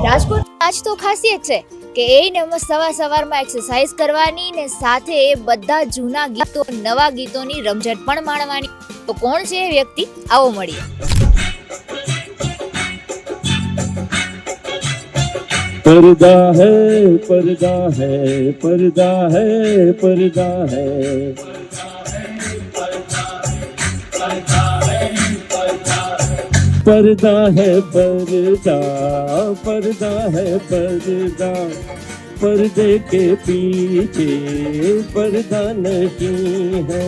રાજકોટ આજ તો ખાસિયત છે કે એને મસ્ત સવારમાં એક્સરસાઇઝ કરવાની ને સાથે બધા જૂના ગીતો નવા ગીતોની રમઝટ પણ માણવાની. તો કોણ છે એ વ્યક્તિ, આવો મળીએ. पर्दा है पर्दा है पर्दा है पर्दा है पर्दा है पर्दा पर्दा है पर्दा पर्दे के पीछे पर्दा नहीं है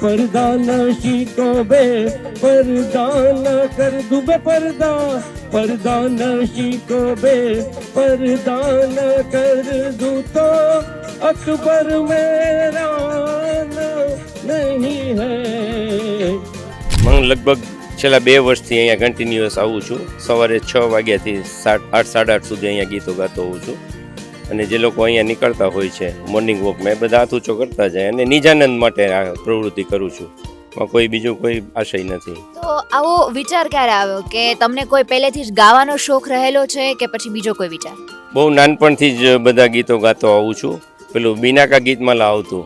पर्दा नशी को बे पर्दा न कर दूं बे पर्दा नशी को बे पर्दा न कर दूं तो अकबर मेरा नहीं है. હું લગભગ છેલ્લા 2 વર્ષથી અહીંયા કન્ટિન્યુઅસ આવું છું. સવારે 6 વાગ્યાથી 8 સાડા 8 સુધી અહીંયા ગીતો ગાતો હોઉં છું. અને જે લોકો અહીંયા નીકળતા હોય છે મોર્નિંગ વોકમાં, એ બધા હાથ ઊંચો કરતા જાય અને નિજાનંદ માટે આ પ્રવૃત્તિ કરું છું. કોઈ બીજું કોઈ આશય નથી. તો આવો વિચાર ક્યારે આવ્યો કે તમને કોઈ પહેલેથી જ ગાવાનો શોખ રહેલો છે કે પછી બીજો કોઈ વિચાર? બહુ નાનપણથી જ બધા ગીતો ગાતો આવું છું. પેલું બિનાકા ગીતમાલા આવતું,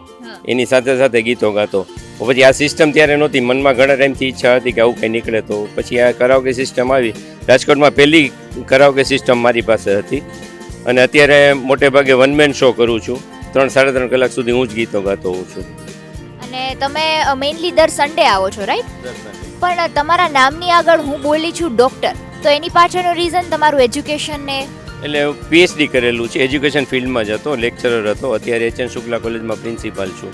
એની સાથે સાથે ગીતો ગાતો. પછી આ સિસ્ટમ ત્યારે નહોતી, મનમાં ઘણા ટાઈમથી ઈચ્છા હતી કે આવું કંઈ નીકળે તો. પછી આ કરાઓકે સિસ્ટમ આવી. રાજકોટમાં પહેલી કરાઓકે સિસ્ટમ મારી પાસે હતી અને અત્યારે મોટે ભાગે વન મેન શો કરું છું. 3-3.5 કલાક સુધી હું જ ગીતો ગાતો હોઉં છું. અને તમે મેઇનલી દર સન્ડે આવો છો, રાઈટ? પણ તમારા નામની આગળ હું બોલી છું ડોક્ટર, તો એની પાછળનું રીઝન તમારું એજ્યુકેશન ને? એટલે PhD કરેલું છે, એજ્યુકેશન ફિલ્ડમાં જ હતો, લેક્ચરર હતો. અત્યારે HN શુક્લા કોલેજમાં પ્રિન્સિપાલ છું.